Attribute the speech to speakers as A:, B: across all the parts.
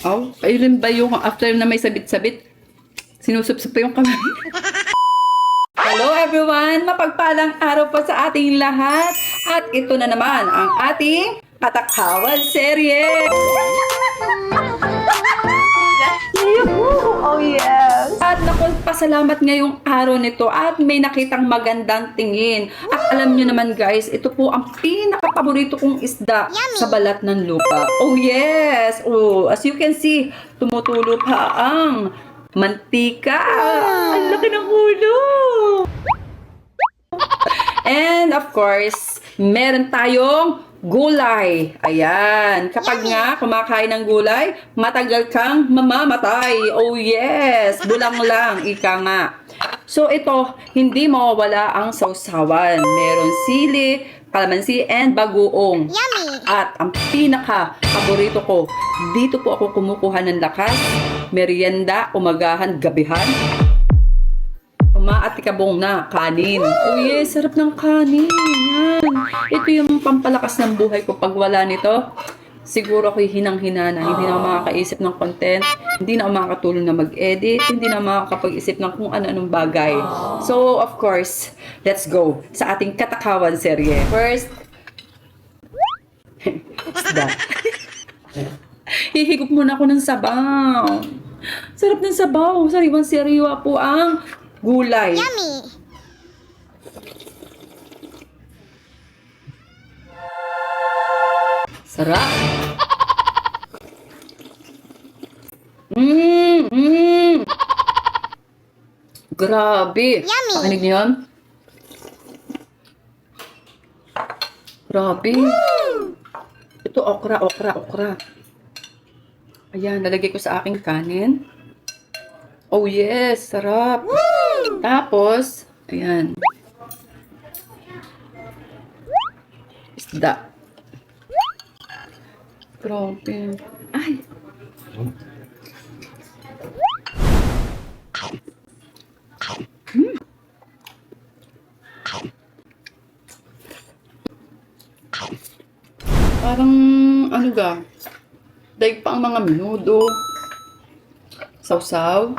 A: Oh, kayo rin ba yung after na may sabit-sabit, sinusupsup pa yung kamay? Hello everyone! Mapagpalang araw po sa ating lahat. At ito na naman ang ating Katakawan serye.
B: Oh yes!
A: At naku, pasalamat ngayong araw nito at may nakitang magandang tingin. At alam nyo naman guys, ito po ang pinaka-paborito kong isda sa balat ng lupa. Oh yes! Oh, as you can see, tumutulo pa ang mantika. Ang laki ng ulo! And of course, meron tayong gulay. Ayan. Kapag nga kumakain ng gulay, matagal kang mamamatay. Oh yes. Bulang lang. Ika nga. So ito, hindi mawawala ang sausawan. Meron sili, kalamansi, and bagoong.
B: Yummy!
A: At ang pinaka-paborito ko, dito po ako kumukuha ng lakas, merienda, umagahan, gabihan, at ikabong na kanin. Oh yes, sarap ng kanin. Yan. Ito yung pampalakas ng buhay ko. Pag wala nito, siguro ako'y hinang-hinana. Hindi na ako makakaisip ng content. Hindi na ako makakatulong na mag-edit. Hindi na ako makakapag-isip ng kung ano-anong bagay. So, of course, let's go sa ating Katakawan serye. First, isda. Hihigop muna ako ng sabaw. Sarap ng sabaw. Sariwan-sariwa po ang gulay.
B: Yummy!
A: Sarap. Mmm. Grabe.
B: Yummy.
A: Pakinig niyo yun? Grabe. Ito okra. Ayan, nalagay ko sa aking kanin. Oh yes, sarap. Tapos, ayan. Isda. Grabe. Ay. Parang, ano ga? Daig pa ang mga menudo. Sausaw.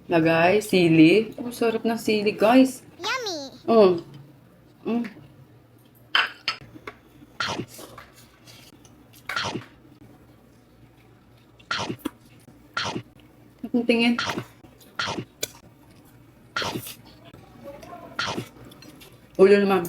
A: Lagay, sili. Oh, sarap ng sili, guys.
B: Yummy!
A: Mm. Mm. Ang tingin. Ulo naman.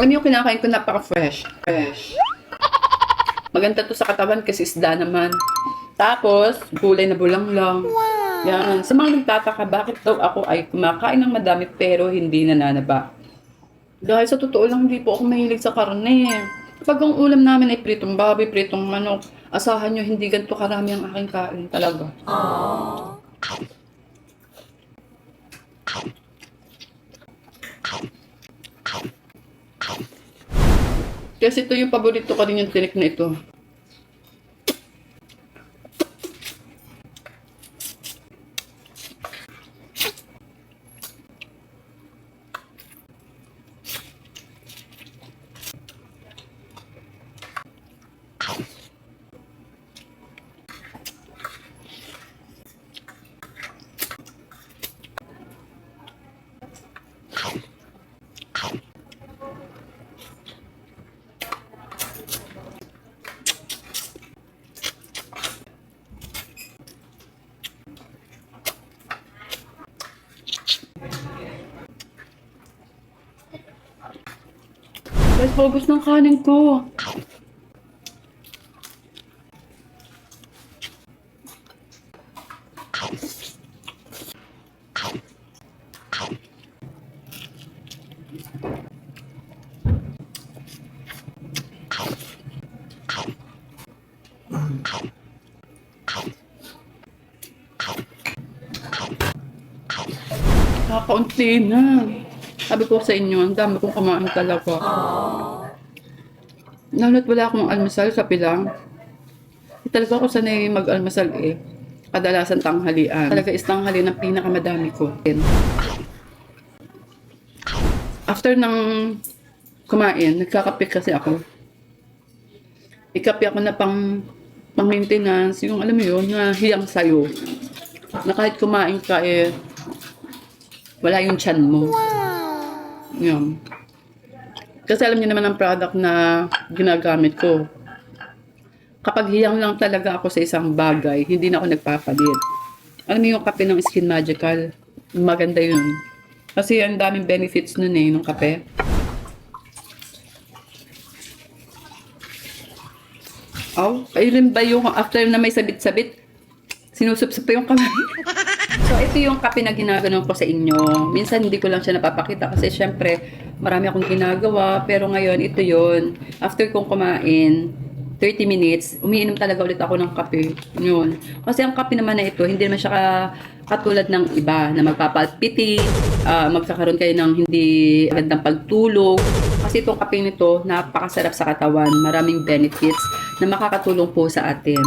A: Alam niyo, kinakain ko napaka-fresh. Fresh. Maganda to sa katawan kasi isda naman. Tapos, gulay na bulang lang. Yan. Sa mga nagtataka, bakit daw ako ay kumakain ng madami pero hindi nananaba? Dahil sa totoo lang, hindi po ako mahilig sa karne. Kapag ang ulam namin ay pritong baboy, pritong manok, asahan nyo, hindi ganito karami ang aking kain talaga. Kasi ito yung paborito ko din yung tinik na ito. Guys, paubos ng kanin ko. Kakaunti na. Sabi ko sa inyo, ang dami kong kumain talaga. Lalo't wala akong almusal, kape lang. Talaga ako sanay mag-almusal eh. Kadalasan tanghalian. Talaga is tanghali ng pinakamadami ko. After ng kumain, nagkakape kasi ako. Ikape ako na pang-maintenance. Yung alam mo yun, na hiyang sayo. Na kahit kumain ka eh, wala yung tiyan mo. Yan. Kasi alam niyo naman ang product na ginagamit ko. Kapag hiyang lang talaga ako sa isang bagay, hindi na ako nagpapalit. Alam mo yung kape ng Skin Magical? Maganda yun. Kasi ang daming benefits nun eh, nung kape. Ayun ba yung after na may sabit-sabit, sinusupsup pa yung kamay. So, ito yung kape na ginaganon ko sa inyo. Minsan, hindi ko lang siya napapakita kasi syempre, marami akong ginagawa. Pero ngayon, ito yun. After kong kumain, 30 minutes, umiinom talaga ulit ako ng kape. Yun. Kasi ang kape naman na ito, hindi naman siya katulad ng iba na magpapalpiti, magkakaroon kayo ng hindi magandang pagtulog. Kasi itong kape nito, napakasarap sa katawan. Maraming benefits na makakatulong po sa atin.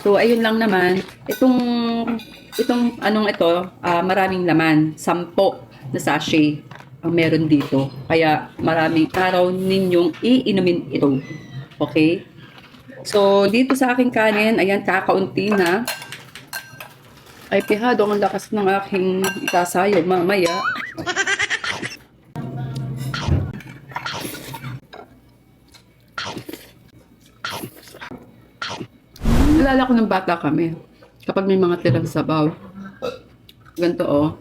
A: So, ayun lang naman. Itong anong ito, maraming laman. 10 na sachet ang meron dito. Kaya maraming araw ninyong iinumin ito. Okay? So, dito sa aking kanin, ayan, kakaunti na. Ay, pihado ang lakas ng aking kasayog mamaya. Nalala ko ng bata kami. Kapag may mga tirang sabaw. Ganito, oh.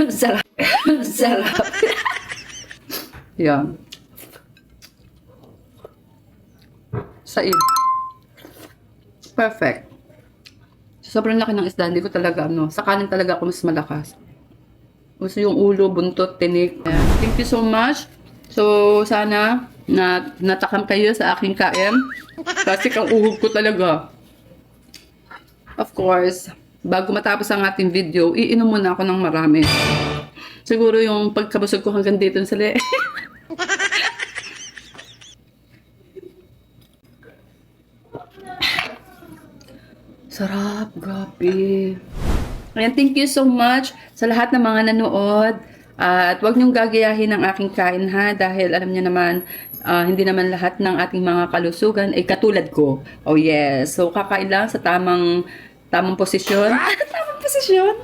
A: Sarap. Sarap. Yan. Said. Perfect. Sobrang laki ng isda. Hindi ko talaga, sa kanin talaga ako mas malakas. Gusto yung ulo, buntot, tinik. Ayan. Thank you so much. So, sana natakam kayo sa aking kain. Kasi kang uhog ko talaga. Of course, bago matapos ang ating video, iinom muna ako ng marami. Siguro yung pagkabusog ko hanggang dito sa le. Sarap, grabe. Ayan, thank you so much sa lahat ng mga nanood. At huwag niyong gagayahin ang aking kain ha, dahil alam niyo naman, hindi naman lahat ng ating mga kalusugan ay katulad ko. Oh yes, so kakain lang sa tamang posisyon. Tamang posisyon?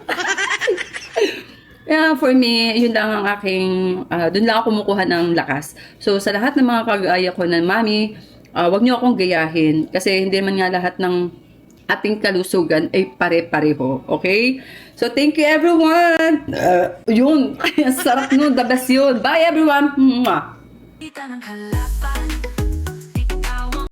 A: Yeah, for me, yun lang ang aking, dun lang ako kumukuha ng lakas. So sa lahat ng mga kagaya ko na mami, huwag niyo akong gayahin kasi hindi naman nga lahat ng ating kalusugan ay pare-pareho. Okay? So, thank you everyone! Yun! Sarap nun! The best yun! Bye everyone! Mwah!